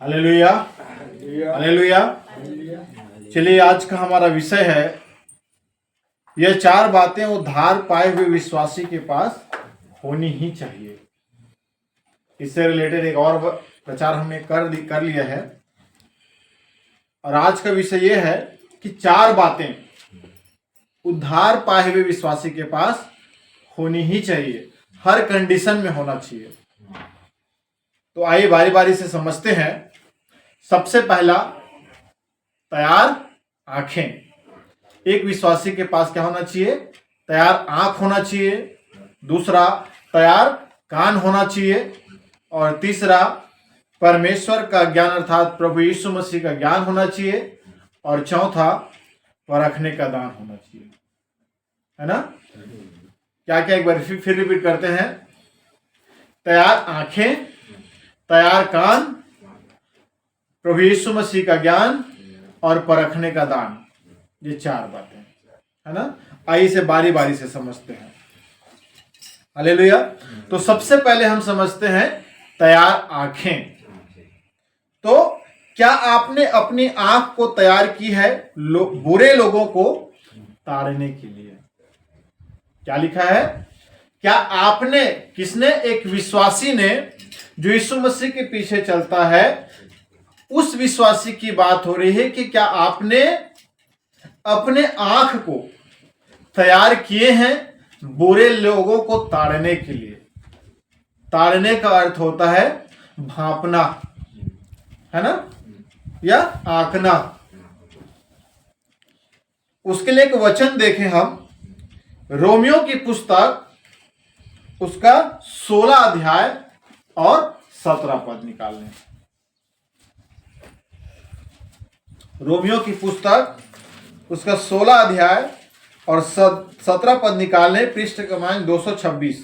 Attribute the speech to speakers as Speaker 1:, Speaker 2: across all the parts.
Speaker 1: Hallelujah, hallelujah. चलिए, आज का हमारा विषय है यह 4 बातें उद्धार पाए हुए विश्वासी के पास होनी ही चाहिए। इससे रिलेटेड एक और प्रचार हमने कर लिया है और आज का विषय यह है कि 4 बातें उद्धार पाए हुए विश्वासी के पास होनी ही चाहिए, हर कंडीशन में होना चाहिए। तो आइए बारी बारी से समझते हैं। सबसे पहला, तैयार आंखें। एक विश्वासी के पास क्या होना चाहिए? तैयार आंख होना चाहिए। दूसरा, तैयार कान होना चाहिए। और तीसरा, परमेश्वर का ज्ञान अर्थात प्रभु यीशु मसीह का ज्ञान होना चाहिए। और चौथा, परखने का दान होना चाहिए, है ना? क्या क्या, एक बार फिर रिपीट करते हैं। तैयार आंखें, तैयार कान, प्रभु यीशु मसीह का ज्ञान और परखने का दान। ये 4 बातें, है ना? आइए इसे बारी बारी से समझते हैं। हालेलुया। तो सबसे पहले हम समझते हैं तैयार आंखें। तो क्या आपने अपनी आंख को तैयार की है बुरे लोगों को ताड़ने के लिए? क्या लिखा है? क्या आपने, किसने? एक विश्वासी ने, जो यीशु मसीह के पीछे चलता है, उस विश्वासी की बात हो रही है कि क्या आपने अपने आंख को तैयार किए हैं बुरे लोगों को ताड़ने के लिए? ताड़ने का अर्थ होता है भांपना, है ना, या आंकना। उसके लिए एक वचन देखें हम, रोमियो की पुस्तक, उसका 16 अध्याय और 17 पद निकाल लें। रोमियो की पुस्तक, उसका 16 अध्याय और 17 पद निकाल लें। पृष्ठ क्रमांक 226।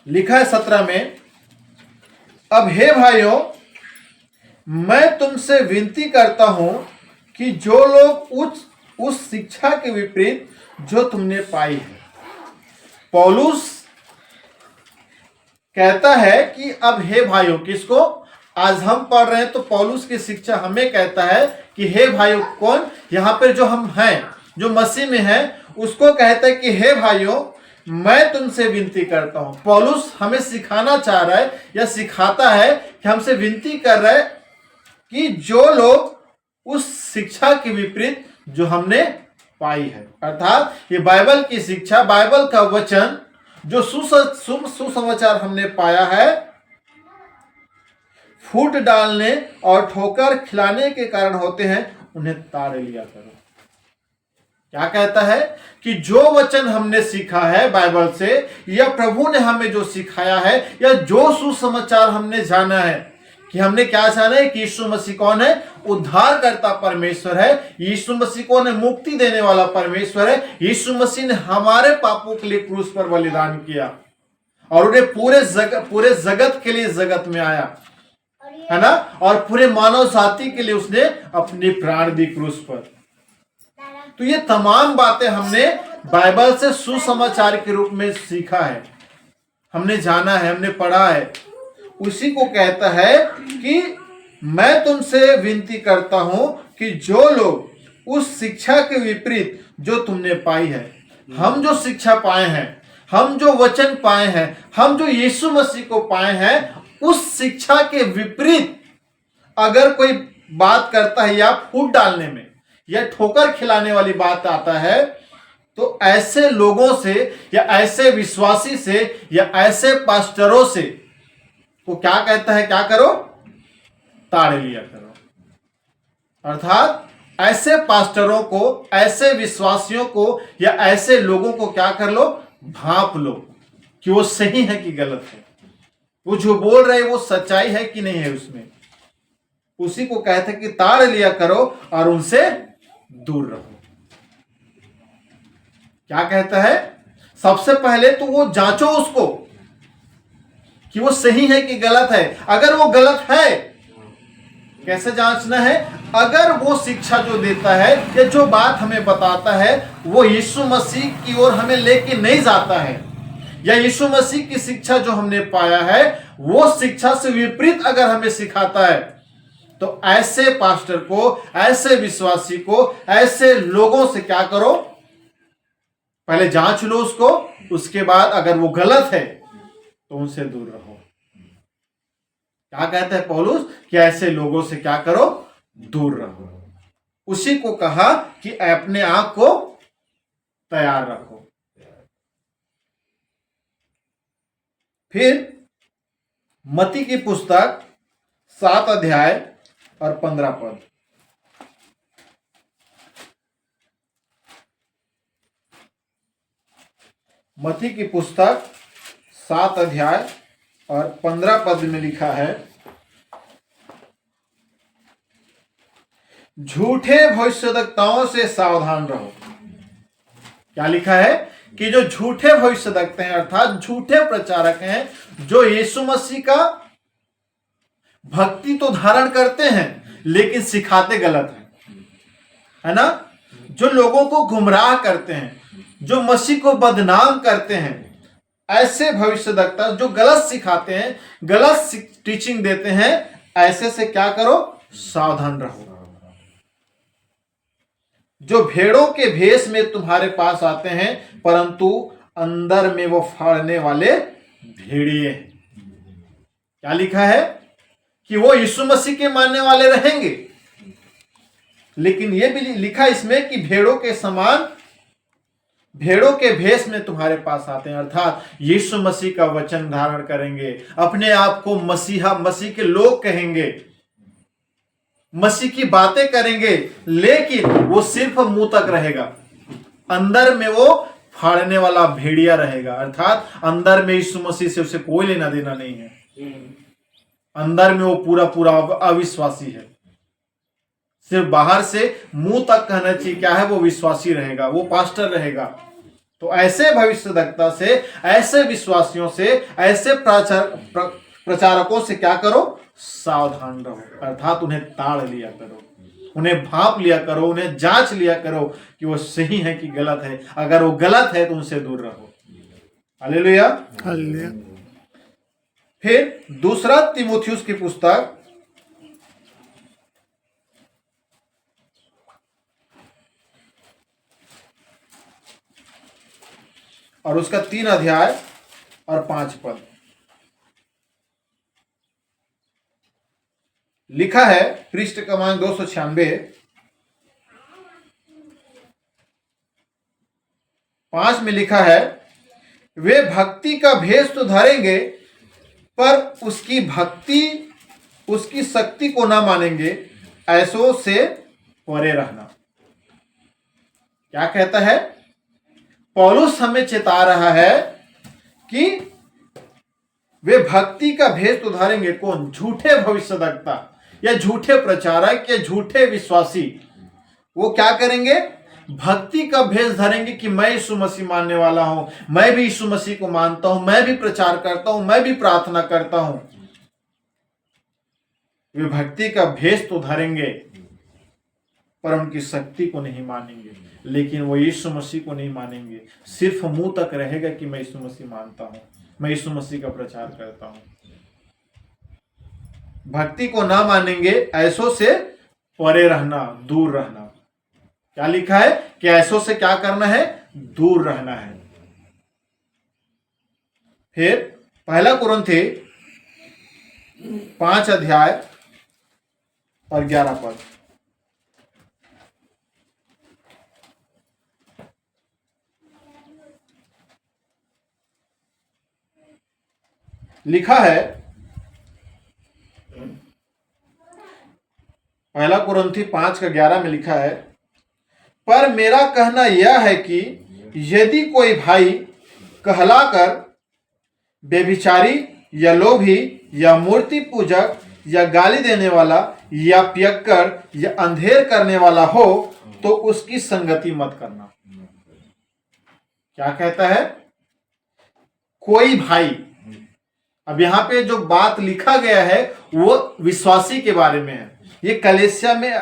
Speaker 1: लिखा है 17 में, अब हे भाइयों, मैं तुमसे विनती करता हूं कि जो लोग उस शिक्षा के विपरीत जो तुमने पाई है। पौलुस कहता है कि अब हे भाइयों, किसको? आज हम पढ़ रहे हैं तो पौलुस की शिक्षा हमें कहता है कि हे भाइयों। कौन? यहां पर जो हम हैं, जो मसीह में हैं, उसको कहता है कि हे भाइयों, मैं तुमसे विनती करता हूं। पौलुस हमें सिखाना चाह रहा है या सिखाता है कि हमसे विनती कर रहा है कि जो लोग उस शिक्षा के विपरीत जो हमने पाई है, अर्थात ये बाइबल की शिक्षा, बाइबल का वचन, जो सुसमाचार हमने पाया है, फूट डालने और ठोकर खिलाने के कारण होते हैं, उन्हें ताड़ लिया करो। क्या कहता है? कि जो वचन हमने सीखा है बाइबल से, या प्रभु ने हमें जो सिखाया है, या जो सुसमाचार हमने जाना है, कि हमने क्या जाना है कि यीशु मसीह कौन है? उद्धार करता परमेश्वर है। यीशु मसीह कौन है? मुक्ति देने वाला परमेश्वर है। यीशु मसीह ने हमारे पापों के लिए क्रूस पर बलिदान किया और उन्हें पूरे जगत के लिए जगत में आया, है ना, और पूरे मानव जाति के लिए उसने अपनी प्राण दी क्रूस पर। तो ये तमाम बातें हमने बाइबल से सुसमाचार के रूप में सीखा है, हमने जाना है, हमने पढ़ा है। उसी को कहता है कि मैं तुमसे विनती करता हूं कि जो लोग उस शिक्षा के विपरीत जो तुमने पाई है, हम जो शिक्षा पाए हैं, हम जो वचन पाए हैं, हम जो यीशु मसीह को पाए हैं, उस शिक्षा के विपरीत अगर कोई बात करता है, या फूट डालने में या ठोकर खिलाने वाली बात आता है, तो ऐसे लोगों से या ऐसे विश्वासी से या ऐसे पास्टरों से वो क्या कहता है? क्या करो? ताड़ लिया करो। अर्थात ऐसे पास्टरों को, ऐसे विश्वासियों को या ऐसे लोगों को क्या कर लो? भांप लो कि वो सही है कि गलत है, वो जो बोल रहे वो सच्चाई है कि नहीं है उसमें। उसी को कहते हैं कि ताड़ लिया करो और उनसे दूर रहो। क्या कहता है? सबसे पहले तो वो जांचो उसको कि वो सही है कि गलत है। अगर वो गलत है, कैसे जांचना है? अगर वो शिक्षा जो देता है या जो बात हमें बताता है वो यीशु मसीह की ओर हमें लेके नहीं जाता है, या यीशु मसीह की शिक्षा जो हमने पाया है वो शिक्षा से विपरीत अगर हमें सिखाता है, तो ऐसे पास्टर को, ऐसे विश्वासी को, ऐसे लोगों से क्या करो, पहले जांच लो उसको, उसके बाद अगर वो गलत है तो उनसे दूर रहो। क्या कहता है पौलुस कि ऐसे लोगों से क्या करो, दूर रहो। उसी को कहा कि अपने आप को तैयार रखो। फिर मत्ती की पुस्तक 7 अध्याय और 15 पद। मत्ती की पुस्तक 7 अध्याय और 15 पद में लिखा है, झूठे भविष्यद्वक्ताओं से सावधान रहो। क्या लिखा है कि जो झूठे भविष्यद्वक्ता हैं अर्थात झूठे प्रचारक हैं, जो यीशु मसीह का भक्ति तो धारण करते हैं लेकिन सिखाते गलत है ना, जो लोगों को गुमराह करते हैं, जो मसीह को बदनाम करते हैं, ऐसे भविष्यद्वक्ता जो गलत सिखाते हैं, गलत टीचिंग देते हैं, ऐसे से क्या करो, सावधान रहो। जो भेड़ों के भेष में तुम्हारे पास आते हैं परंतु अंदर में वो फाड़ने वाले भेड़िए हैं। क्या लिखा है कि वो यीशु मसीह के मानने वाले रहेंगे, लेकिन ये भी लिखा इसमें कि भेड़ों के समान, भेड़ों के भेष में तुम्हारे पास आते हैं, अर्थात यीशु मसीह का वचन धारण करेंगे, अपने आप को मसीहा, मसीह के लोग कहेंगे, मसीह की बातें करेंगे, लेकिन वो सिर्फ मुंह तक रहेगा, अंदर में वो फाड़ने वाला भेड़िया रहेगा। अर्थात अंदर में यीशु मसीह से उसे कोई लेना देना नहीं है, अंदर में वो पूरा पूरा अविश्वासी है। सिर्फ बाहर से मुंह तक कहना चाहिए क्या है, वो विश्वासी रहेगा, वो पास्टर रहेगा। तो ऐसे भविष्यद्वक्ता से, ऐसे विश्वासियों से, ऐसे प्रचारकों से क्या करो, सावधान रहो। अर्थात उन्हें ताड़ लिया करो, उन्हें भांप लिया करो, उन्हें जांच लिया करो कि वो सही है कि गलत है। अगर वो गलत है तो उनसे दूर रहो। Hallelujah, hallelujah. फिर दूसरा तीमुथियुस की पुस्तक और उसका 3 अध्याय और 5 पद लिखा है, पृष्ठ क्रमांक 296। 5 में लिखा है, वे भक्ति का भेष तो धरेंगे पर उसकी भक्ति, उसकी शक्ति को ना मानेंगे, ऐसों से परे रहना। क्या कहता है पौलुस, हमें चेता रहा है कि वे भक्ति का भेष तो धरेंगे। कौन? झूठे भविष्यद्वक्ता या झूठे प्रचारक या झूठे विश्वासी। वो क्या करेंगे? भक्ति का भेष धरेंगे कि मैं यीशु मसीह मानने वाला हूं, मैं भी यीशु मसीह को मानता हूं, मैं भी प्रचार करता हूं, मैं भी प्रार्थना करता हूं। वे भक्ति का भेष तो धरेंगे पर उनकी शक्ति को नहीं मानेंगे, लेकिन वो यीशु मसीह को नहीं मानेंगे। सिर्फ मुंह तक रहेगा कि मैं यीशु मसीह मानता हूं, मैं यीशु मसीह का प्रचार करता हूं। भक्ति को ना मानेंगे, ऐसों से परे रहना, दूर रहना। क्या लिखा है कि ऐसों से क्या करना है? दूर रहना है। फिर पहला कुरिन्थी 5 अध्याय और 11 पद लिखा है। पहला कुरिन्थी 5 का 11 में लिखा है, पर मेरा कहना यह है कि यदि कोई भाई कहलाकर व्यभिचारी या लोभी या मूर्ति पूजक या गाली देने वाला या पियक्कड़ या अंधेर करने वाला हो तो उसकी संगति मत करना। क्या कहता है? कोई भाई। अब यहां पे जो बात लिखा गया है वो विश्वासी के बारे में है। ये कलीसिया में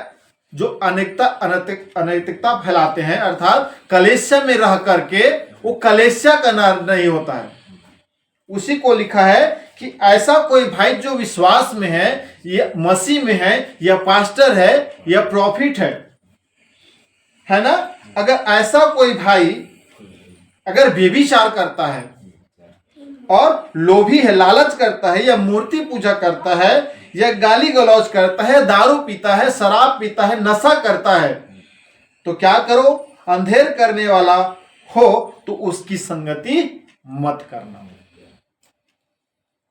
Speaker 1: जो अनैतिकता फैलाते हैं, अर्थात कलीसिया में रह करके, वो कलीसिया का नहीं होता है, उसी को लिखा है कि ऐसा कोई भाई जो विश्वास में है, या मसीह में है, या पास्टर है, या प्रॉफिट है ना, अगर ऐसा कोई भाई अगर व्यभिचार करता है और लोभी है, लालच करता है, या मूर्ति पूजा करता है, या गाली गलौज करता है, दारू पीता है, शराब पीता है, नशा करता है, तो क्या करो, अंधेर करने वाला हो तो उसकी संगति मत करना,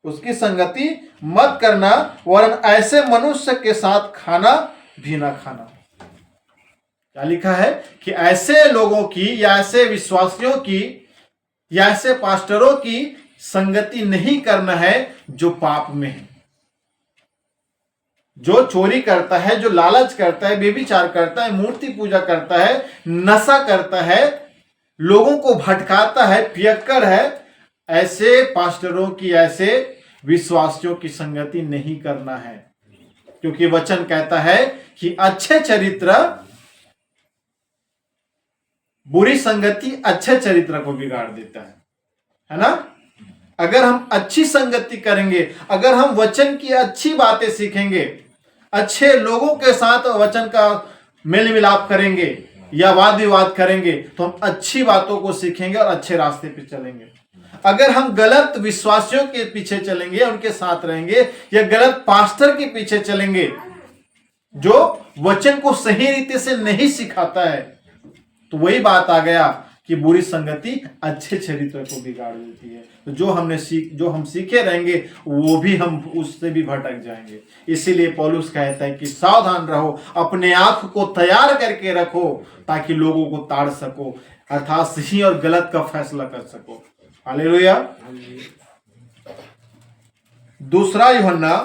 Speaker 1: उसकी संगति मत करना, वरन ऐसे मनुष्य के साथ खाना भी ना खाना। क्या लिखा है कि ऐसे लोगों की, या ऐसे विश्वासियों की, या ऐसे पास्टरों की संगति नहीं करना है जो पाप में है, जो चोरी करता है, जो लालच करता है, व्यभिचार करता है, मूर्ति पूजा करता है, नशा करता है, लोगों को भटकाता है, पियक्कड़ है, ऐसे पास्टरों की, ऐसे विश्वासियों की संगति नहीं करना है। क्योंकि वचन कहता है कि अच्छे चरित्र, बुरी संगति अच्छे चरित्र को बिगाड़ देता है ना। अगर हम अच्छी संगति करेंगे, अगर हम वचन की अच्छी बातें सीखेंगे, अच्छे लोगों के साथ वचन का मेल मिलाप करेंगे या वाद विवाद करेंगे, तो हम अच्छी बातों को सीखेंगे और अच्छे रास्ते पे चलेंगे। अगर हम गलत विश्वासियों के पीछे चलेंगे, उनके साथ रहेंगे, या गलत पास्टर के पीछे चलेंगे जो वचन को सही रीति से नहीं सिखाता है, तो वही बात आ गया कि बुरी संगति अच्छे चरित्र को बिगाड़ देती है। तो जो हम सीखे रहेंगे वो भी हम उससे भी भटक जाएंगे। इसीलिए पौलुस कहता है कि सावधान रहो, अपने आप को तैयार करके रखो ताकि लोगों को ताड़ सको, अर्थात सही और गलत का फैसला कर सको। हालेलुया। दूसरा यूहन्ना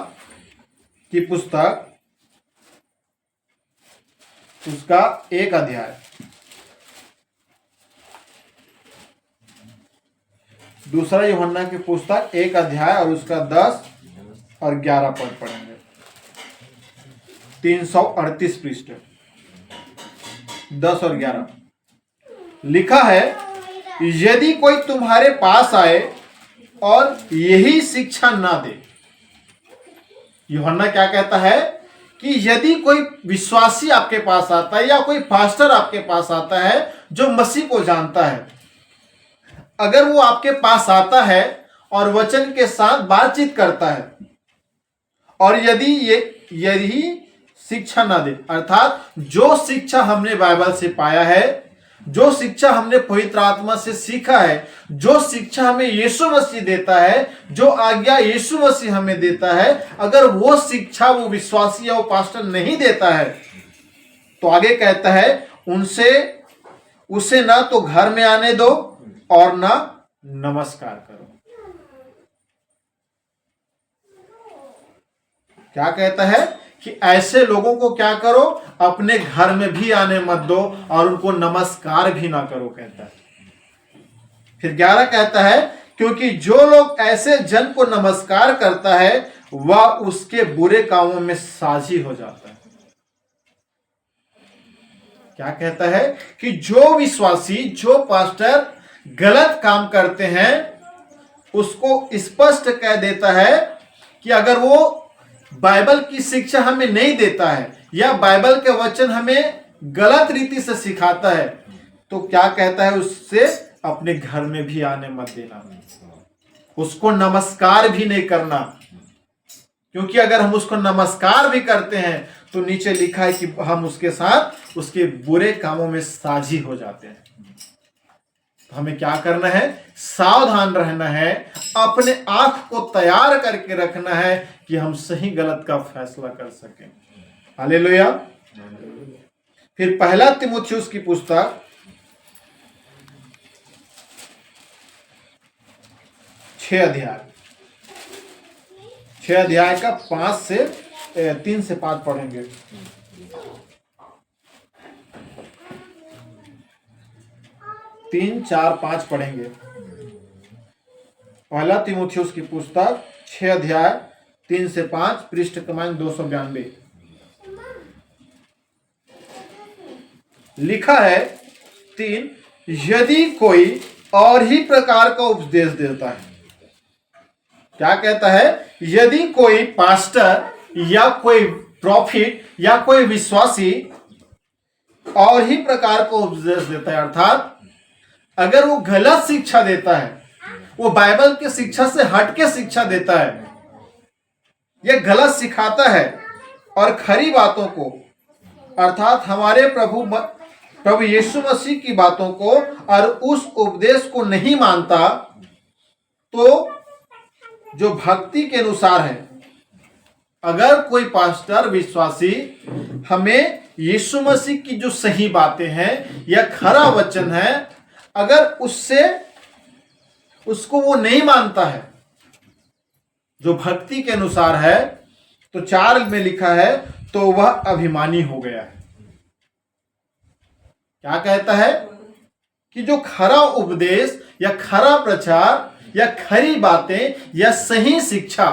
Speaker 1: की पुस्तक, उसका 1 अध्याय, दूसरा यूहन्ना की पुस्तक 1 अध्याय और उसका 10 और 11 पद पढ़ेंगे। 338 पृष्ठ, 10 और 11 लिखा है, यदि कोई तुम्हारे पास आए और यही शिक्षा ना दे। यूहन्ना क्या कहता है कि यदि कोई विश्वासी आपके पास आता है या कोई पास्टर आपके पास आता है जो मसीह को जानता है, अगर वो आपके पास आता है और वचन के साथ बातचीत करता है, और यदि शिक्षा ना दे, अर्थात जो शिक्षा हमने बाइबल से पाया है, जो शिक्षा हमने पवित्र आत्मा से सीखा है, जो शिक्षा हमें यीशु मसीह देता है, जो आज्ञा यीशु मसीह हमें देता है, अगर वो शिक्षा वो विश्वासी या वो पास्टर नहीं देता है, तो आगे कहता है उसे ना तो घर में आने दो और ना नमस्कार करो। क्या कहता है कि ऐसे लोगों को क्या करो, अपने घर में भी आने मत दो और उनको नमस्कार भी ना करो, कहता है। फिर 11 कहता है, क्योंकि जो लोग ऐसे जन को नमस्कार करता है वह उसके बुरे कामों में साझी हो जाता है। क्या कहता है कि जो विश्वासी, जो पास्टर गलत काम करते हैं उसको स्पष्ट कह देता है कि अगर वो बाइबल की शिक्षा हमें नहीं देता है या बाइबल के वचन हमें गलत रीति से सिखाता है, तो क्या कहता है, उससे अपने घर में भी आने मत देना, उसको नमस्कार भी नहीं करना। क्योंकि अगर हम उसको नमस्कार भी करते हैं तो नीचे लिखा है कि हम उसके साथ उसके बुरे कामों में साझी हो जाते हैं। तो हमें क्या करना है, सावधान रहना है, अपने आंख को तैयार करके रखना है कि हम सही गलत का फैसला कर सकें। हालेलुया। फिर 1 तीमुथियुस की पुस्तक 6 अध्याय का 3 से 5 पढ़ेंगे। 3, 4, 5 पढ़ेंगे। 1 तीमुथियुस की पुस्तक 6 अध्याय 3 से 5, पृष्ठ क्रमांक 292। लिखा है 3, यदि कोई और ही प्रकार का उपदेश देता है क्या कहता है? यदि कोई पास्टर या कोई प्रॉफिट या कोई विश्वासी और ही प्रकार को उपदेश देता है, अर्थात अगर वो गलत शिक्षा देता है, वो बाइबल की शिक्षा से हटके शिक्षा देता है, ये गलत सिखाता है और खरी बातों को अर्थात हमारे प्रभु यीशु मसीह की बातों को और उस उपदेश को नहीं मानता, तो जो भक्ति के अनुसार है, अगर कोई पास्टर विश्वासी हमें यीशु मसीह की जो सही बातें हैं या खरा वचन है, अगर उसको वो नहीं मानता है जो भक्ति के अनुसार है, तो 4 में लिखा है, तो वह अभिमानी हो गया है। क्या कहता है? कि जो खरा उपदेश या खरा प्रचार या खरी बातें या सही शिक्षा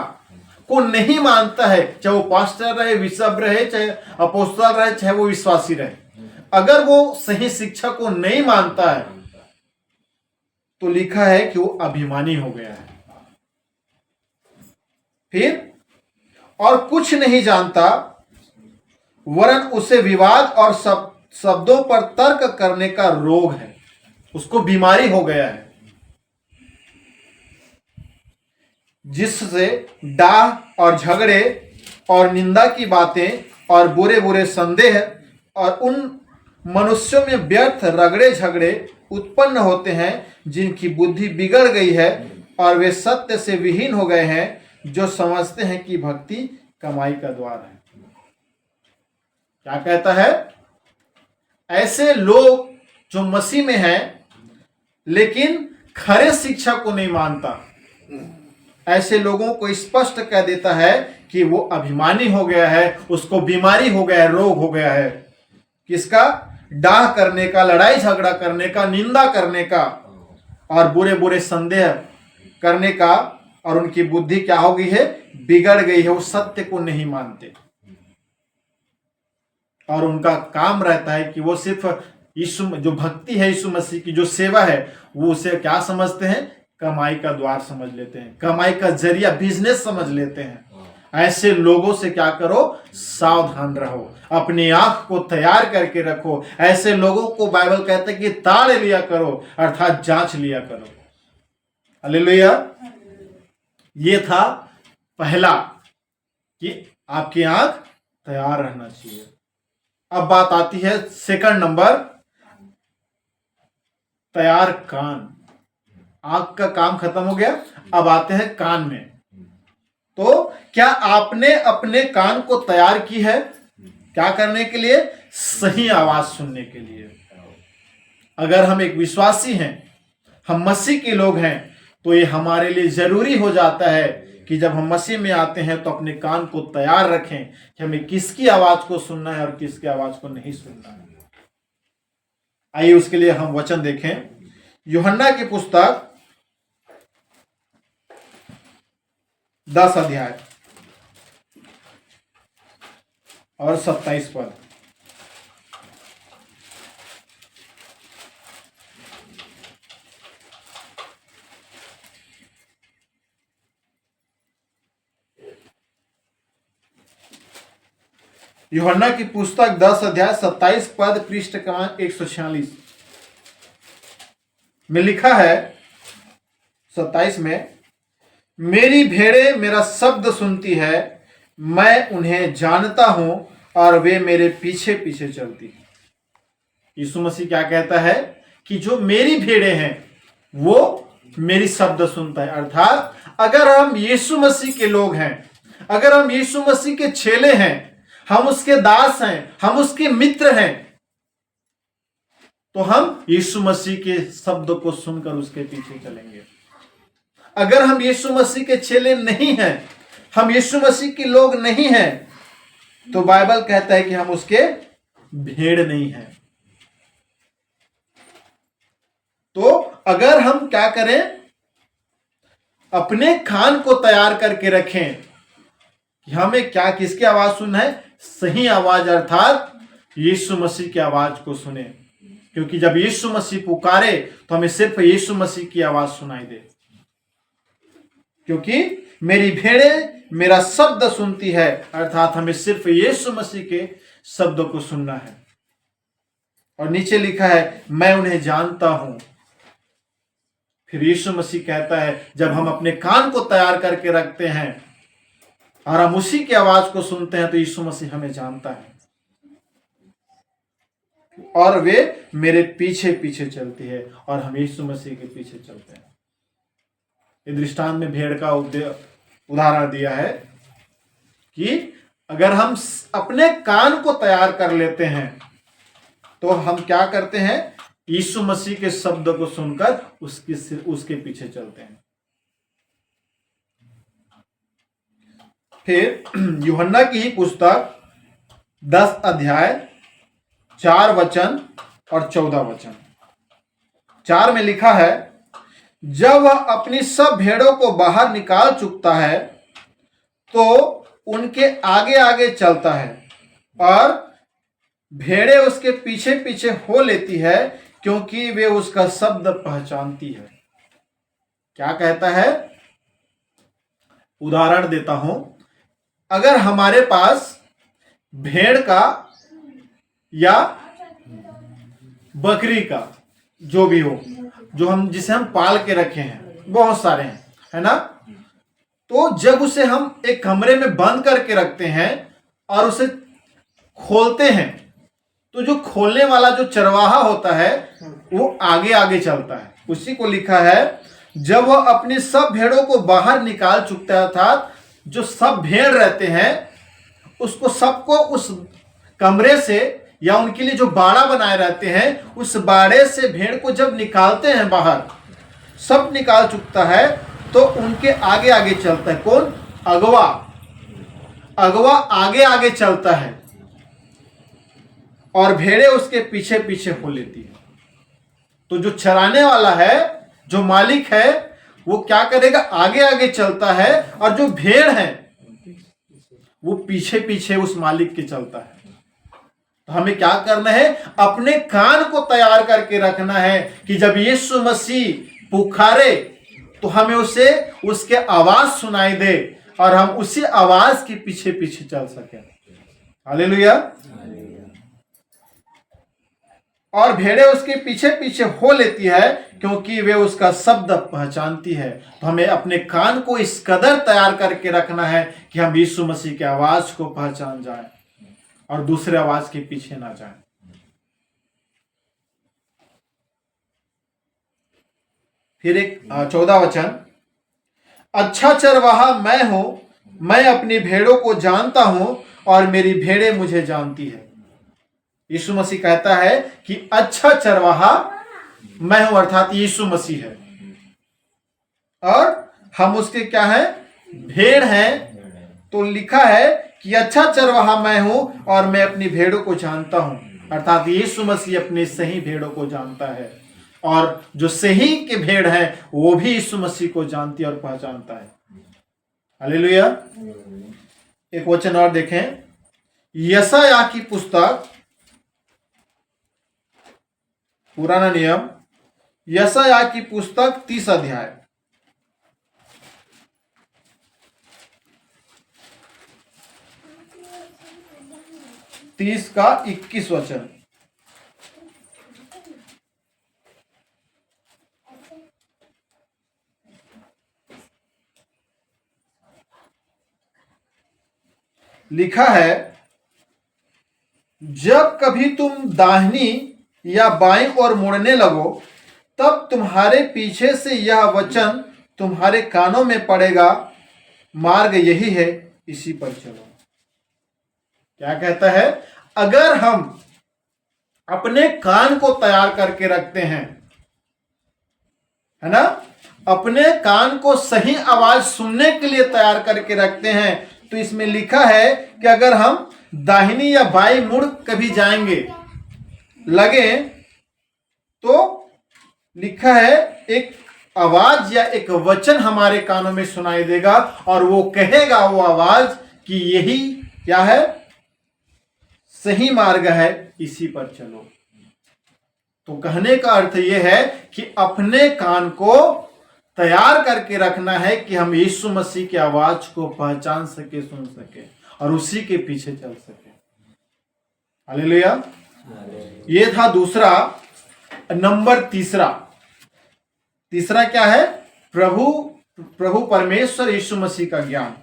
Speaker 1: को नहीं मानता है, चाहे वो पास्टर रहे, बिशप रहे, चाहे अपोस्तल रहे, चाहे वो विश्वासी रहे, अगर वो सही शिक्षा को नहीं मानता है, तो लिखा है कि वो अभिमानी हो गया है। फिर और कुछ नहीं जानता, वरन उसे विवाद और शब्दों पर तर्क करने का रोग है, उसको बीमारी हो गया है, जिससे डाह और झगड़े और निंदा की बातें और बुरे बुरे संदेह और उन मनुष्यों में व्यर्थ रगड़े झगड़े उत्पन्न होते हैं, जिनकी बुद्धि बिगड़ गई है और वे सत्य से विहीन हो गए हैं, जो समझते हैं कि भक्ति कमाई का द्वार है। क्या कहता है? ऐसे लोग जो मसीह में हैं लेकिन खरे शिक्षा को नहीं मानता, ऐसे लोगों को स्पष्ट कह देता है कि वो अभिमानी हो गया है, उसको बीमारी हो गया है, रोग हो गया है। किसका? डाह करने का, लड़ाई झगड़ा करने का, निंदा करने का और बुरे बुरे संदेह करने का, और उनकी बुद्धि क्या हो गई है? बिगड़ गई है, वो सत्य को नहीं मानते और उनका काम रहता है कि वो सिर्फ यीशु, जो भक्ति है यीशु मसीह की जो सेवा है, वो उसे क्या समझते हैं? कमाई का द्वार समझ लेते हैं, कमाई का जरिया, बिजनेस समझ लेते हैं। ऐसे लोगों से क्या करो? सावधान रहो, अपनी आंख को तैयार करके रखो। ऐसे लोगों को बाइबल कहते हैं कि ताड़ लिया करो, अर्थात जांच लिया करो। हालेलुया। ये था पहला कि आपकी आंख तैयार रहना चाहिए। अब बात आती है सेकंड नंबर, तैयार कान। आंख का काम खत्म हो गया, अब आते हैं कान में। तो क्या आपने अपने कान को तैयार की है? क्या करने के लिए? सही आवाज सुनने के लिए। अगर हम एक विश्वासी हैं, हम मसीह के लोग हैं, तो ये हमारे लिए जरूरी हो जाता है कि जब हम मसीह में आते हैं तो अपने कान को तैयार रखें कि हमें किसकी आवाज को सुनना है और किसकी आवाज को नहीं सुनना है। आइए उसके लिए हम वचन देखें। यूहन्ना की पुस्तक 10 अध्याय और 27 पद। यूहन्ना की पुस्तक 10 अध्याय 27 पद, पृष्ठ क्रमांक 146 में लिखा है, 27 में, मेरी भेड़ें मेरा शब्द सुनती है, मैं उन्हें जानता हूं और वे मेरे पीछे पीछे चलती हैं। यीशु मसीह क्या कहता है? कि जो मेरी भेड़ें हैं वो मेरी शब्द सुनता है। अर्थात अगर हम यीशु मसीह के लोग हैं, अगर हम यीशु मसीह के चेले हैं, हम उसके दास हैं, हम उसके मित्र हैं, तो हम यीशु मसीह के शब्द को सुनकर उसके पीछे चलेंगे। अगर हम यीशु मसीह के चेले नहीं हैं, हम यीशु मसीह के लोग नहीं हैं, तो बाइबल कहता है कि हम उसके भेड़ नहीं हैं। तो अगर हम क्या करें? अपने कान को तैयार करके रखें कि हमें क्या, किसकी आवाज सुनना है? सही आवाज, अर्थात यीशु मसीह की आवाज को सुने। क्योंकि जब यीशु मसीह पुकारे तो हमें सिर्फ यीशु मसीह की आवाज सुनाई दे। क्योंकि मेरी भेड़ें मेरा शब्द सुनती है, अर्थात हमें सिर्फ यीशु मसीह के शब्दों को सुनना है। और नीचे लिखा है मैं उन्हें जानता हूं। फिर यीशु मसीह कहता है जब हम अपने कान को तैयार करके रखते हैं और हम उसी की आवाज को सुनते हैं तो यीशु मसीह हमें जानता है और वे मेरे पीछे पीछे चलती है और हम यीशु मसीह के पीछे चलते हैं। ये दृष्टांत में भेड़ का उदाहरण दिया है कि अगर हम अपने कान को तैयार कर लेते हैं तो हम क्या करते हैं, यीशु मसीह के शब्द को सुनकर उसके पीछे चलते हैं। फिर यूहन्ना की ही पुस्तक 10 अध्याय 4 वचन और 14 वचन। 4 में लिखा है जब वह अपनी सब भेड़ों को बाहर निकाल चुकता है तो उनके आगे आगे चलता है और भेड़ें उसके पीछे पीछे हो लेती है क्योंकि वे उसका शब्द पहचानती है। क्या कहता है, उदाहरण देता हूं, अगर हमारे पास भेड़ का या बकरी का जो भी हो, जिसे हम पाल के रखे हैं, बहुत सारे हैं, है ना, तो जब उसे हम एक कमरे में बंद करके रखते हैं और उसे खोलते हैं तो जो खोलने वाला जो चरवाहा होता है वो आगे आगे चलता है। उसी को लिखा है जब वह अपनी सब भेड़ों को बाहर निकाल चुकता है, अर्थात जो सब भेड़ रहते हैं उसको सबको उस कमरे से या उनके लिए जो बाड़ा बनाए रहते हैं उस बाड़े से भेड़ को जब निकालते हैं बाहर, सब निकाल चुकता है तो उनके आगे आगे चलता है। कौन? अगवा। अगवा आगे आगे चलता है और भेड़ें उसके पीछे पीछे हो लेती है। तो जो चराने वाला है, जो मालिक है, वो क्या करेगा, आगे आगे चलता है और जो भेड़ है वो पीछे पीछे उस मालिक के चलता है। तो हमें क्या करना है, अपने कान को तैयार करके रखना है कि जब यीशु मसीह पुकारे तो हमें उसे उसके आवाज सुनाई दे और हम उसी आवाज के पीछे पीछे चल सके। हालेलुया। और भेड़ें उसके पीछे पीछे हो लेती है क्योंकि वे उसका शब्द पहचानती है। तो हमें अपने कान को इस कदर तैयार करके रखना है कि हम यीशु मसीह की आवाज को पहचान जाएं और दूसरे आवाज के पीछे ना जाएं। फिर एक 14 वचन, अच्छा चरवाहा मैं हूं, मैं अपनी भेड़ों को जानता हूं और मेरी भेड़ें मुझे जानती है। यीशु मसीह कहता है कि अच्छा चरवाहा मैं हूं, अर्थात यीशु मसीह है और हम उसके क्या है, भेड़ हैं। तो लिखा है कि अच्छा चरवाहा मैं हूं और मैं अपनी भेड़ों को जानता हूं, अर्थात यीशु मसीह अपने सही भेड़ों को जानता है और जो सही के भेड़ हैं वो भी यीशु मसीह को जानती है और पहचानता है। हालेलुया। एक वचन और देखें, यशायाह की पुस्तक, पुराना नियम, यशायाह की पुस्तक 30 अध्याय 30 का 21 वचन। लिखा है जब कभी तुम दाहिनी या बाईं ओर मुड़ने लगो तब तुम्हारे पीछे से यह वचन तुम्हारे कानों में पड़ेगा, मार्ग यही है, इसी पर चलो। क्या कहता है, अगर हम अपने कान को तैयार करके रखते हैं, है ना, अपने कान को सही आवाज सुनने के लिए तैयार करके रखते हैं, तो इसमें लिखा है कि अगर हम दाहिनी या बाईं मुड़ कभी जाएंगे लगे तो लिखा है एक आवाज या एक वचन हमारे कानों में सुनाई देगा और वो कहेगा, वो आवाज, कि यही क्या है, सही मार्ग है, इसी पर चलो। तो कहने का अर्थ यह है कि अपने कान को तैयार करके रखना है कि हम यीशु मसीह की आवाज को पहचान सके, सुन सके और उसी के पीछे चल सके। हालेलुया। ये था दूसरा। नंबर तीसरा क्या है? प्रभु परमेश्वर यीशु मसीह का ज्ञान।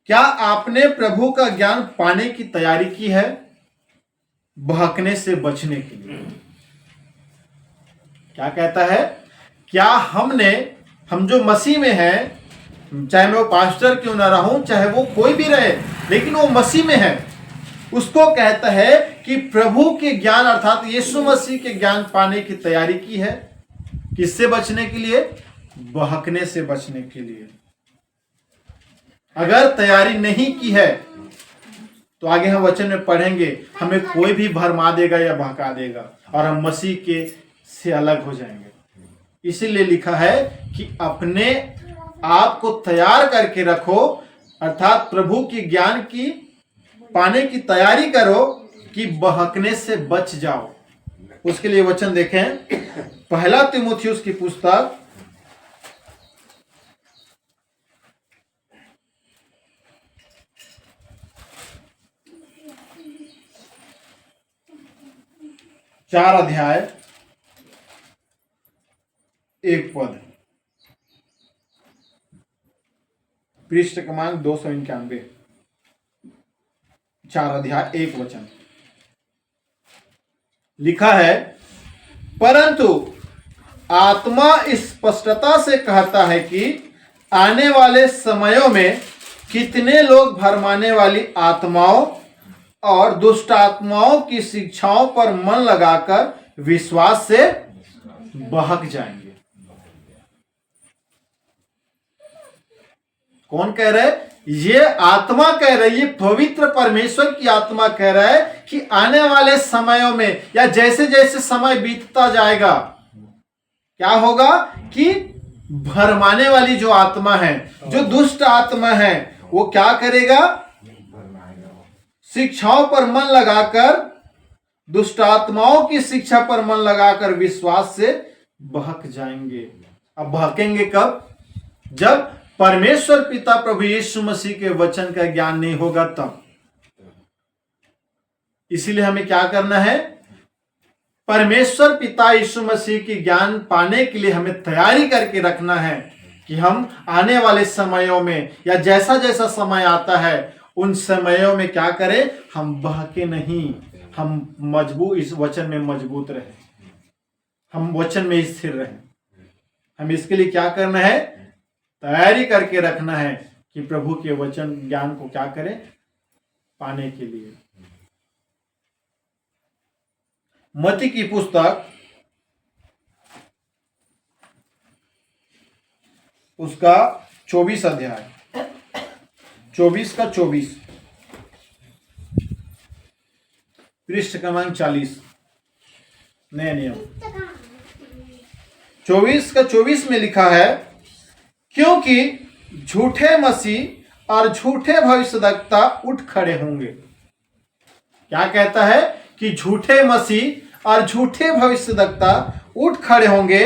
Speaker 1: क्या आपने प्रभु का ज्ञान पाने की तैयारी की है बहकने से बचने के लिए? क्या कहता है? क्या हम जो मसीह में हैं, चाहे मैं वो पास्टर क्यों ना रहूं, चाहे वो कोई भी रहे, लेकिन वो मसीह में है, उसको कहता है कि प्रभु के ज्ञान अर्थात यीशु मसीह के ज्ञान पाने की तैयारी की है। किससे बचने के लिए? बहकने से बचने के लिए। अगर तैयारी नहीं की है तो आगे हम वचन में पढ़ेंगे, हमें कोई भी भरमा देगा या बहका देगा और हम मसीह के से अलग हो जाएंगे। इसीलिए लिखा है कि अपने आप को तैयार करके रखो, अर्थात प्रभु की ज्ञान की पाने की तैयारी करो कि बहकने से बच जाओ। उसके लिए वचन देखें, पहला तीमुथियुस की पुस्तक 4 अध्याय 1 पद, पृष्ठ क्रमांक 291, 4 अध्याय 1 वचन लिखा है, परंतु आत्मा स्पष्टता से कहता है कि आने वाले समयों में कितने लोग भरमाने वाली आत्माओं और दुष्ट आत्माओं की शिक्षाओं पर मन लगाकर विश्वास से बहक जाएंगे। कौन कह रहा है? ये आत्मा कह रही है, पवित्र परमेश्वर की आत्मा कह रहा है कि आने वाले समयों में या जैसे जैसे समय बीतता जाएगा क्या होगा कि भरमाने वाली जो आत्मा है, जो दुष्ट आत्मा है, वो क्या करेगा? शिक्षाओं पर मन लगाकर, दुष्ट आत्माओं की शिक्षा पर मन लगाकर विश्वास से बहक जाएंगे। अब बहकेंगे कब? जब परमेश्वर पिता प्रभु यीशु मसीह के वचन का ज्ञान नहीं होगा तब। इसीलिए हमें क्या करना है? परमेश्वर पिता यीशु मसीह की ज्ञान पाने के लिए हमें तैयारी करके रखना है कि हम आने वाले समयों में या जैसा जैसा समय आता है उन समयों में क्या करें? हम बहके नहीं, हम मजबूत, इस वचन में मजबूत रहे, हम वचन में स्थिर रहे। हम इसके लिए क्या करना है? तैयारी करके रखना है कि प्रभु के वचन ज्ञान को क्या करें? पाने के लिए। मत्ती की पुस्तक उसका 24 अध्याय, 24 का 24, पृष्ठ क्रमांक 40, नया नियम 24 का 24 में लिखा है, क्योंकि झूठे मसीह और झूठे भविष्यद्वक्ता उठ खड़े होंगे। क्या कहता है? कि झूठे मसीह और झूठे भविष्यद्वक्ता उठ खड़े होंगे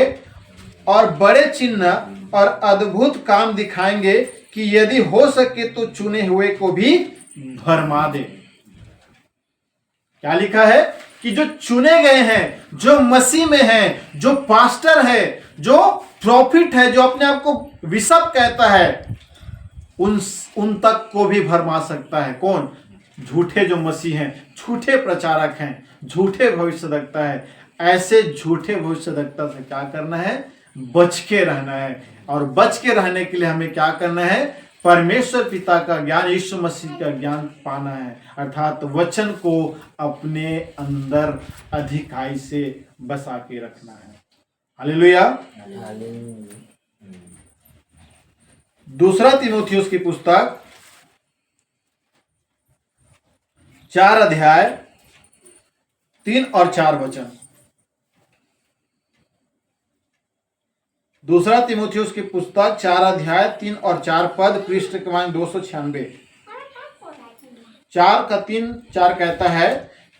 Speaker 1: और बड़े चिन्ह और अद्भुत काम दिखाएंगे कि यदि हो सके तो चुने हुए को भी भरमा दे। क्या लिखा है? कि जो चुने गए हैं, जो मसीह में हैं, जो पास्टर है, जो प्रॉफिट है, जो अपने आप को बिशप कहता है, उन तक को भी भरमा सकता है। कौन? झूठे जो मसीह हैं, झूठे प्रचारक हैं, झूठे भविष्यद्वक्ता है। ऐसे झूठे भविष्यद्वक्ता से क्या करना है? बच के रहना है। और बच के रहने के लिए हमें क्या करना है? परमेश्वर पिता का ज्ञान, यीशु मसीह का ज्ञान पाना है, अर्थात वचन को अपने अंदर अधिकाई से बसा के रखना है। हालेलुया। दूसरा तीमुथियुस की पुस्तक 4 अध्याय 3 और 4 वचन। दूसरा तीमुथियुस की पुस्तक 4 अध्याय 3 और 4 पद, पृष्ठ क्रमांक 296, 4 का 3 4 कहता है,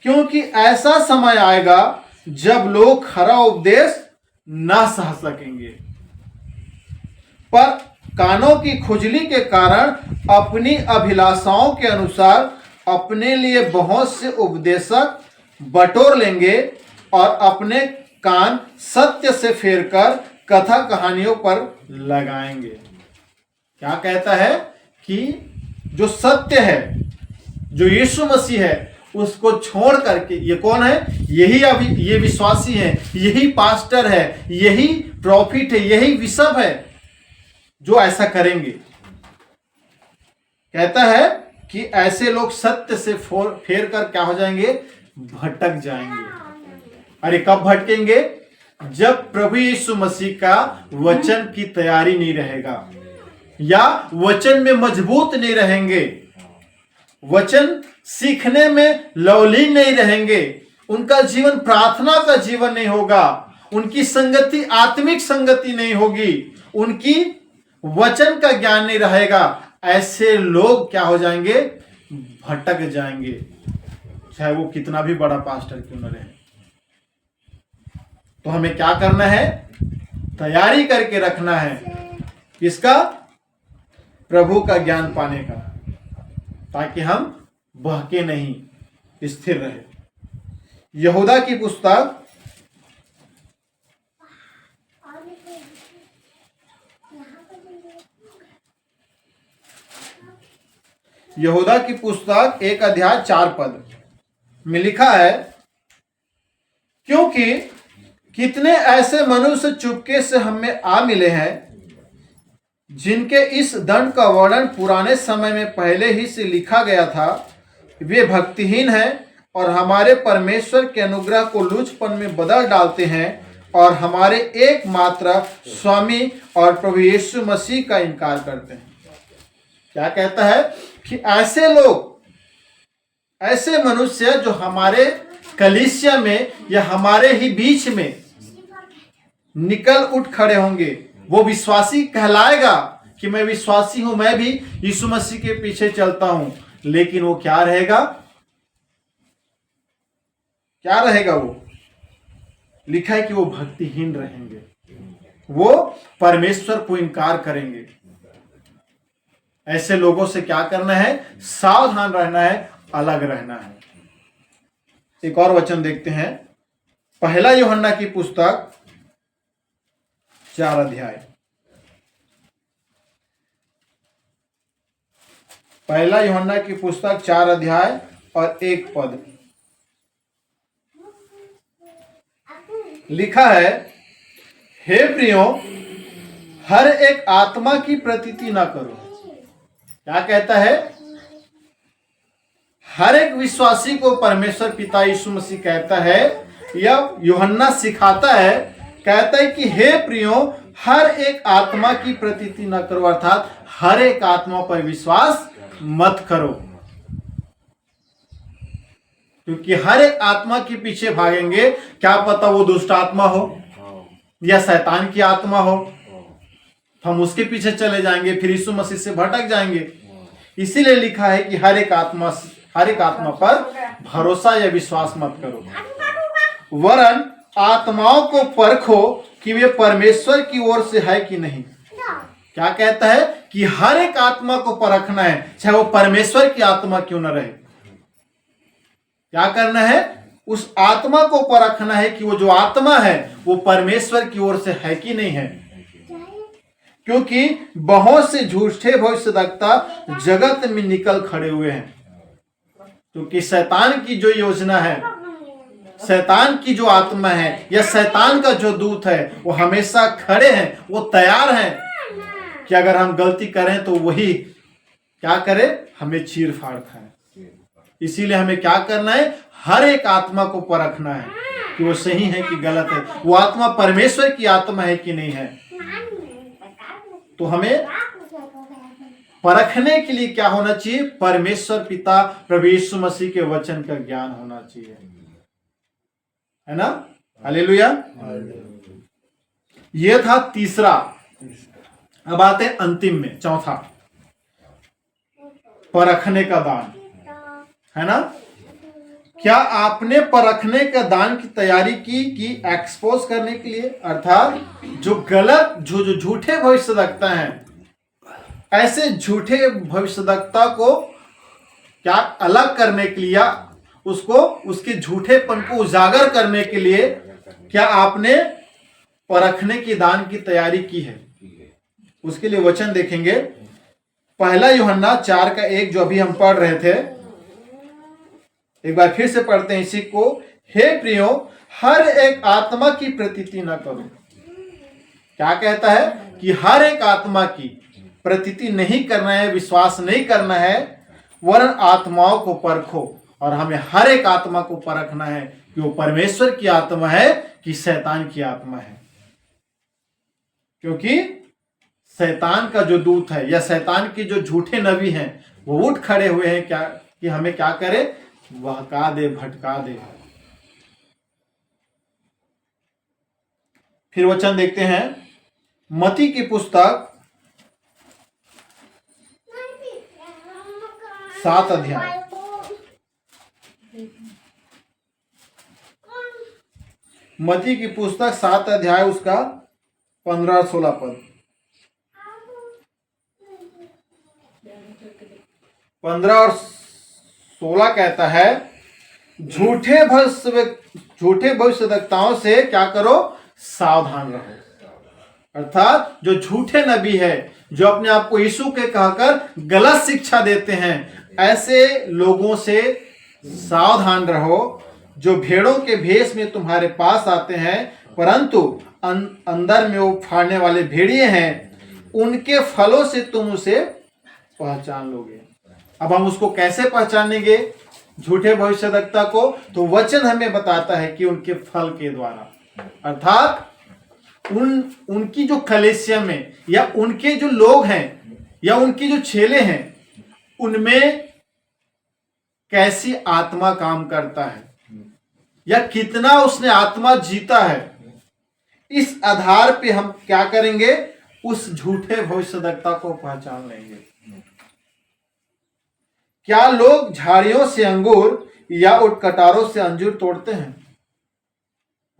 Speaker 1: क्योंकि ऐसा समय आएगा जब लोग खरा उपदेश ना सह सकेंगे। पर कानों की खुजली के कारण अपनी अभिलाषाओं के अनुसार अपने लिए बहुत से उपदेशक बटोर लेंगे और अपने कान सत्य से फेरकर कथा कहानियों पर लगाएंगे। क्या कहता है कि जो सत्य है, जो यीशु मसीह है, उसको छोड़ करके, ये कौन है? यही अभी ये विश्वासी है, यही पास्टर है, यही प्रॉफिट है, यही बिशप है जो ऐसा करेंगे। कहता है कि ऐसे लोग सत्य से फेर कर क्या हो जाएंगे? भटक जाएंगे। अरे कब भटकेंगे? जब प्रभु यीशु मसीह का वचन की तैयारी नहीं रहेगा या वचन में मजबूत नहीं रहेंगे, वचन सीखने में लवलीन नहीं रहेंगे, उनका जीवन प्रार्थना का जीवन नहीं होगा, उनकी संगति आत्मिक संगति नहीं होगी, उनकी वचन का ज्ञान नहीं रहेगा, ऐसे लोग क्या हो जाएंगे? भटक जाएंगे, चाहे वो कितना भी बड़ा पास्टर क्यों न रहे। तो हमें क्या करना है? तैयारी करके रखना है, किसका? प्रभु का ज्ञान पाने का, ताकि हम बहके नहीं, स्थिर रहे। यहूदा की पुस्तक यहूदा की पुस्तक 1 अध्याय 4 पद में लिखा है, क्योंकि कितने ऐसे मनुष्य चुपके से हमें आ मिले हैं जिनके इस दंड का वर्णन पुराने समय में पहले ही से लिखा गया था। वे भक्तिहीन हैं और हमारे परमेश्वर के अनुग्रह को लुचपन में बदल डालते हैं और हमारे एकमात्र स्वामी और प्रभु यीशु मसीह का इनकार करते हैं। क्या कहता है कि ऐसे लोग, ऐसे मनुष्य जो हमारे कलीसिया में या हमारे ही बीच में निकल उठ खड़े होंगे, वो विश्वासी कहलाएगा कि मैं विश्वासी हूं, मैं भी यीशु मसीह के पीछे चलता हूं, लेकिन वो क्या रहेगा? क्या रहेगा? वो लिखा है कि वो भक्तिहीन रहेंगे, वो परमेश्वर को इनकार करेंगे। ऐसे लोगों से क्या करना है? सावधान रहना है, अलग रहना है। एक और वचन देखते हैं, पहला यूहन्ना की पुस्तक 4 अध्याय, पहला यूहन्ना की पुस्तक 4 अध्याय और 1 पद लिखा है, हे प्रियो, हर एक आत्मा की प्रतीति ना करो। क्या कहता है? हर एक विश्वासी को परमेश्वर पिता यीशु मसीह कहता है, या यूहन्ना सिखाता है, कहता है कि हे प्रियो, हर एक आत्मा की प्रतीति न करो, अर्थात हर एक आत्मा पर विश्वास मत करो, क्योंकि हर एक आत्मा के पीछे भागेंगे, क्या पता वो दुष्ट आत्मा हो या शैतान की आत्मा हो, हम उसके पीछे चले जाएंगे, फिर यीशु मसीह से भटक जाएंगे। इसीलिए लिखा है कि हर एक आत्मा पर भरोसा या विश्वास मत करो, वरन आत्माओं को परखो कि वे परमेश्वर की ओर से है कि नहीं। क्या कहता है? कि हर एक आत्मा को परखना है, चाहे वो परमेश्वर की आत्मा क्यों न रहे। क्या करना है? उस आत्मा को परखना है कि वो जो आत्मा है वो परमेश्वर की ओर से है कि नहीं है, क्योंकि बहुत से झूठे भविष्यद्वक्ता जगत में निकल खड़े हुए हैं। क्योंकि शैतान की जो योजना है, शैतान की जो आत्मा है या शैतान का जो दूत है, वो हमेशा खड़े हैं, वो तैयार हैं कि अगर हम गलती करें तो वही क्या करे? हमें चीर फाड़ खाए। इसीलिए हमें क्या करना है? हर एक आत्मा को परखना है कि वो सही है कि गलत है, वो आत्मा परमेश्वर की आत्मा है कि नहीं है। तो हमें परखने के लिए क्या होना चाहिए? परमेश्वर पिता प्रभु यीशु मसीह के वचन का ज्ञान होना चाहिए, है ना? हालेलुया। यह था तीसरा। अब आते हैं अंतिम में, चौथा, परखने का दान, है ना? क्या आपने परखने का दान की तैयारी की कि एक्सपोज करने के लिए, अर्थात जो गलत जो झूठे भविष्यवक्ता हैं, ऐसे झूठे भविष्यवक्ता को क्या अलग करने के लिए या उसको उसके झूठेपन को उजागर करने के लिए क्या आपने परखने की दान की तैयारी की है? उसके लिए वचन देखेंगे, पहला यूहन्ना 4:1 जो अभी हम पढ़ रहे थे, एक बार फिर से पढ़ते हैं इसी को। हे प्रियो, हर एक आत्मा की प्रतीति न करो। क्या कहता है कि हर एक आत्मा की प्रतीति नहीं करना है, विश्वास नहीं करना है, वरन आत्माओं को परखो। और हमें हर एक आत्मा को परखना है कि वो परमेश्वर की आत्मा है कि शैतान की आत्मा है। क्योंकि शैतान का जो दूत है या शैतान के जो झूठे नबी हैं वो उठ खड़े हुए हैं क्या कि हमें क्या करे, बहका दे, भटका दे। फिर वचन देखते हैं, मत्ती की पुस्तक 7 अध्याय, मत्ती की पुस्तक 7 अध्याय उसका 15 और 16 पद। 15 और 16 कहता है, झूठे भविष्यवक्ताओं से क्या करो, सावधान रहो। अर्थात जो झूठे नबी है, जो अपने आप को यीशु के कहकर गलत शिक्षा देते हैं, ऐसे लोगों से सावधान रहो, जो भेड़ों के भेष में तुम्हारे पास आते हैं परंतु अंदर में वो फाड़ने वाले भेड़िए हैं। उनके फलों से तुम उसे पहचान लोगे। अब हम उसको कैसे पहचानेंगे झूठे भविष्यवक्ता को? तो वचन हमें बताता है कि उनके फल के द्वारा, अर्थात उनकी जो कलीसिया में या उनके जो लोग हैं या उनके जो चेले हैं, उनमें कैसी आत्मा काम करता है या कितना उसने आत्मा जीता है, इस आधार पे हम क्या करेंगे, उस झूठे भविष्यवक्ता को पहचान लेंगे। क्या लोग झाड़ियों से अंगूर या उटकटारों से अंजीर तोड़ते हैं?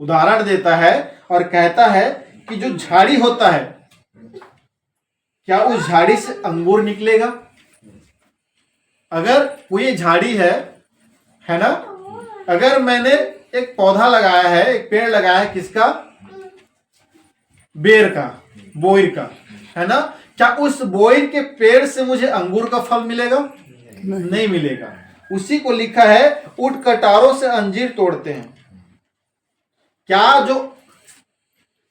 Speaker 1: उदाहरण देता है और कहता है कि जो झाड़ी होता है, क्या उस झाड़ी से अंगूर निकलेगा? अगर कोई झाड़ी है ना, अगर मैंने एक पौधा लगाया है, एक पेड़ लगाया है, किसका? बेर का, बोइर का, है ना, क्या उस बोइर के पेड़ से मुझे अंगूर का फल मिलेगा? नहीं मिलेगा। उसी को लिखा है, उठ कटारों से अंजीर तोड़ते हैं। क्या जो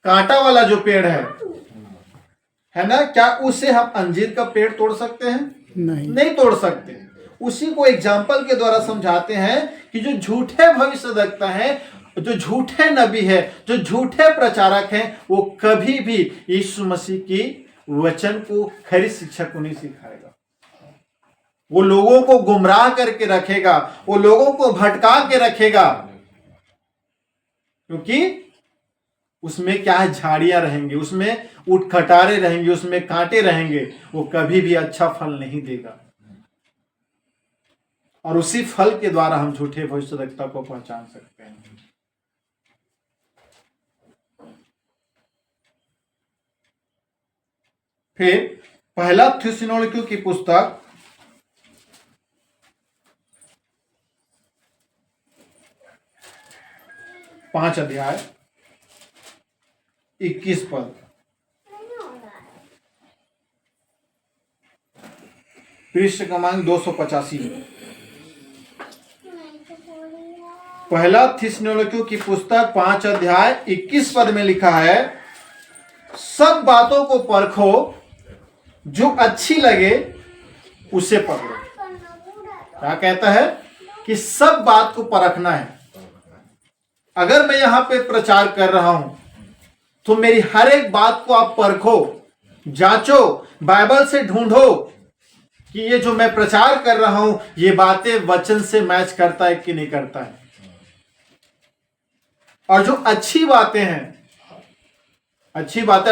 Speaker 1: कांटा वाला जो पेड़ है ना, क्या उसे हम अंजीर का पेड़ तोड़ सकते हैं? नहीं तोड़ सकते। उसी को एग्जाम्पल के द्वारा समझाते हैं कि जो झूठे भविष्यवक्ता हैं, जो झूठे नबी है, जो झूठे प्रचारक हैं, वो कभी भी यीशु मसीह की वचन को खरी शिक्षा को नहीं सिखाएगा। वो लोगों को गुमराह करके रखेगा, वो लोगों को भटका के रखेगा, क्योंकि उसमें क्या है, झाड़ियां रहेंगी, उसमें उटखटारे रहेंगे, उसमें कांटे रहेंगे, वो कभी भी अच्छा फल नहीं देगा। और उसी फल के द्वारा हम झूठे भविष्यवक्ता को पहचान सकते हैं। फिर पहला थिस्सलुनीकियों की पुस्तक 5 अध्याय 21 पद। पृष्ठ क्रमांक 285 में पहला थिस्सलुनीकियों की पुस्तक 5 अध्याय 21 पद में लिखा है, सब बातों को परखो, जो अच्छी लगे उसे पकड़ो। क्या कहता है कि सब बात को परखना है। अगर मैं यहां पे प्रचार कर रहा हूं तो मेरी हर एक बात को आप परखो, जांचो, बाइबल से ढूंढो कि ये जो मैं प्रचार कर रहा हूं ये बातें वचन से मैच करता है कि नहीं करता है। और जो अच्छी बातें हैं, अच्छी बातें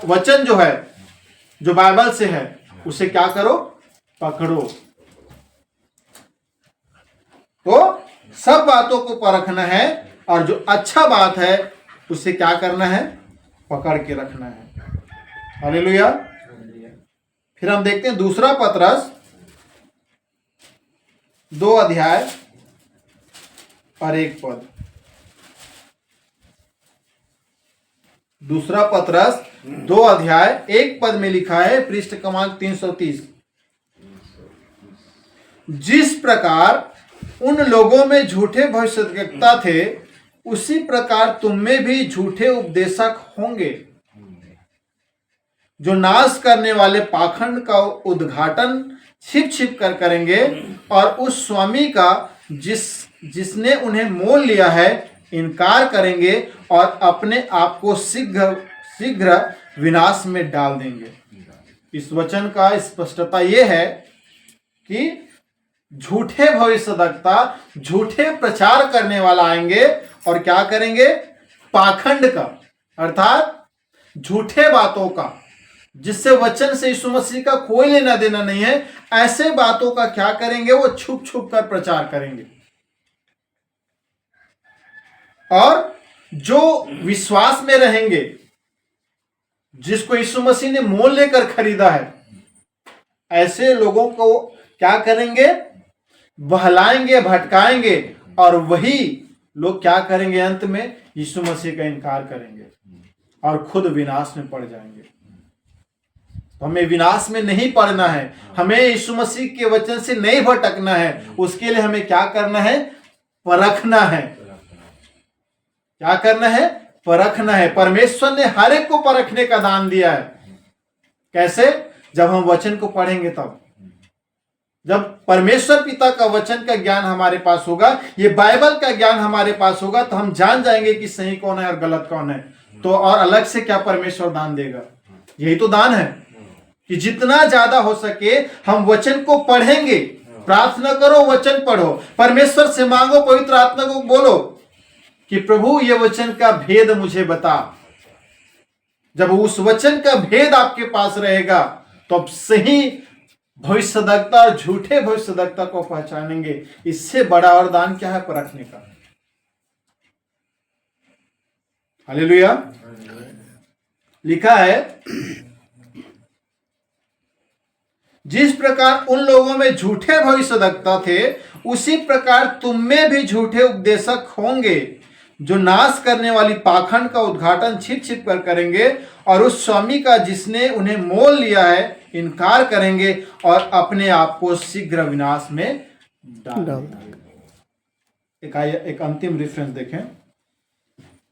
Speaker 1: वचन जो है, जो बाइबल से है, उसे क्या करो, पकड़ो। तो सब बातों को परखना है और जो अच्छा बात है उसे क्या करना है, पकड़ के रखना है। हालेलुया। फिर हम देखते हैं दूसरा पतरस 2 अध्याय और 1 पद। दूसरा पतरस 2 अध्याय 1 पद में लिखा है, पृष्ठ क्रमांक 330। जिस प्रकार उन लोगों में झूठे भविष्यद्वक्ता थे, उसी प्रकार तुम में भी झूठे उपदेशक होंगे, जो नाश करने वाले पाखंड का उद्घाटन छिप छिप कर करेंगे और उस स्वामी का जिसने उन्हें मोल लिया है इनकार करेंगे और अपने आप को शीघ्र शीघ्र विनाश में डाल देंगे। इस वचन का स्पष्टता यह है कि झूठे भविष्यद्वक्ता, झूठे प्रचार करने वाला आएंगे और क्या करेंगे, पाखंड का अर्थात झूठे बातों का, जिससे वचन से यीशु मसीह का कोई लेना देना नहीं है, ऐसे बातों का क्या करेंगे, वो छुप छुप कर प्रचार करेंगे। और जो विश्वास में रहेंगे, जिसको यीशु मसीह ने मोल लेकर खरीदा है, ऐसे लोगों को क्या करेंगे, बहलाएंगे, भटकाएंगे और वही लोग क्या करेंगे, अंत में यीशु मसीह का इनकार करेंगे और खुद विनाश में पड़ जाएंगे। तो हमें विनाश में नहीं पड़ना है, हमें यीशु मसीह के वचन से नहीं भटकना है। उसके लिए हमें क्या करना है, परखना है। क्या करना है, परखना है। परमेश्वर ने हर एक को परखने का दान दिया है। कैसे, जब हम वचन को पढ़ेंगे तब, जब परमेश्वर पिता का वचन का ज्ञान हमारे पास होगा, ये बाइबल का ज्ञान हमारे पास होगा, तो हम जान जाएंगे कि सही कौन है और गलत कौन है। तो और अलग से क्या परमेश्वर दान देगा, यही तो दान है कि जितना ज्यादा हो सके हम वचन को पढ़ेंगे। प्रार्थना करो, वचन पढ़ो, परमेश्वर से मांगो, पवित्र आत्मा को बोलो कि प्रभु ये वचन का भेद मुझे बता। जब उस वचन का भेद आपके पास रहेगा तो अब सही भविष्यद्वक्ता और झूठे भविष्यद्वक्ता को पहचानेंगे। इससे बड़ा वरदान क्या है, परखने का। हालेलुया। लिखा है, जिस प्रकार उन लोगों में झूठे भविष्यद्वक्ता थे, उसी प्रकार तुम में भी झूठे उपदेशक होंगे, जो नाश करने वाली पाखंड का उद्घाटन छिप छिप कर करेंगे और उस स्वामी का जिसने उन्हें मोल लिया है इनकार करेंगे और अपने आप को शीघ्र विनाश में डाल देंगे। एक अंतिम रेफरेंस देखें,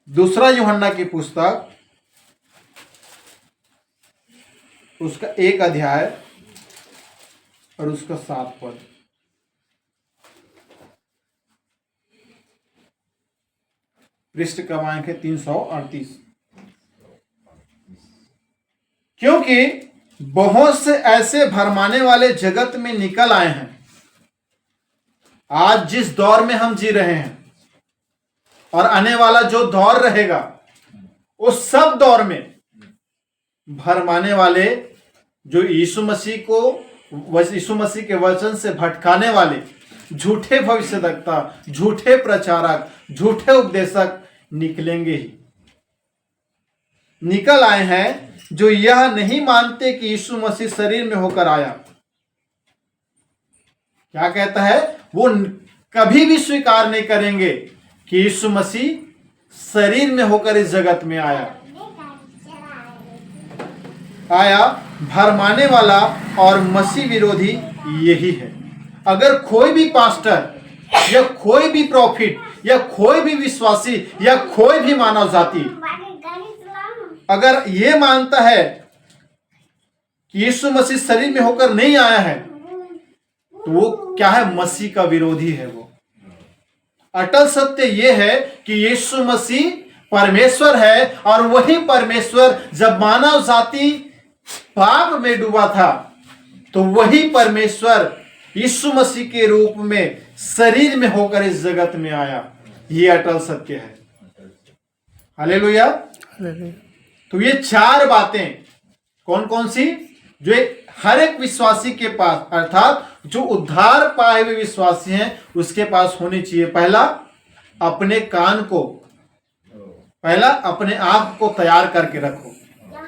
Speaker 1: दूसरा यूहन्ना की पुस्तक, उसका 1 अध्याय और उसका 7 पद। पृष्ठ क्रमांक है 338। क्योंकि बहुत से ऐसे भरमाने वाले जगत में निकल आए हैं। आज जिस दौर में हम जी रहे हैं और आने वाला जो दौर रहेगा, उस सब दौर में भरमाने वाले, जो यीशु मसीह के वचन से भटकाने वाले, झूठे भविष्यद्वक्ता, झूठे प्रचारक, झूठे उपदेशक निकलेंगे ही। निकल आए हैं जो यह नहीं मानते कि यीशु मसीह शरीर में होकर आया। क्या कहता है, वो कभी भी स्वीकार नहीं करेंगे कि यीशु मसीह शरीर में होकर इस जगत में आया। भरमाने वाला और मसीह विरोधी यही है। अगर कोई भी पास्टर या कोई भी प्रॉफिट या कोई भी विश्वासी या कोई भी मानव जाति अगर ये मानता है कि यीशु मसीह शरीर में होकर नहीं आया है, तो वो क्या है, मसीह का विरोधी है। वो अटल सत्य ये है कि यीशु मसीह परमेश्वर है और वही परमेश्वर जब मानव जाति पाप में डूबा था, तो वही परमेश्वर यीशु मसीह के रूप में शरीर में होकर इस जगत में आया। ये अटल सत्य है। हालेलुया। तो ये 4 बातें कौन कौन सी, जो हर एक विश्वासी के पास, अर्थात जो उद्धार पाए हुए विश्वासी हैं उसके पास होनी चाहिए। पहला अपने कान को, पहला अपने आंख को तैयार करके रखो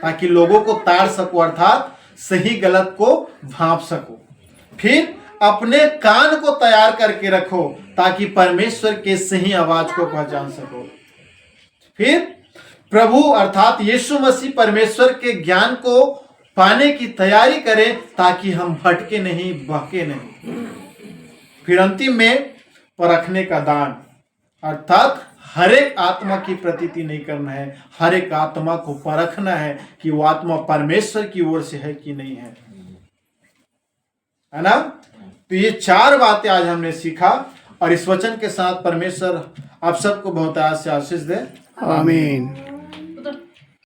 Speaker 1: ताकि लोगों को ताड़ सको, अर्थात सही गलत को भांप सको। फिर अपने कान को तैयार करके रखो ताकि परमेश्वर के सही आवाज को पहचान सको। फिर प्रभु अर्थात यीशु मसीह परमेश्वर के ज्ञान को पाने की तैयारी करें ताकि हम भटके नहीं, बहके नहीं। फिर अंतिम में परखने का दान, अर्थात हर एक आत्मा की प्रतीति नहीं करना है, हर एक आत्मा को परखना है कि वो आत्मा परमेश्वर की ओर से है कि नहीं है ना। तो ये 4 बातें आज हमने सीखा और इस वचन के साथ परमेश्वर आप सबको बहुत आशीष दे।
Speaker 2: आमीन।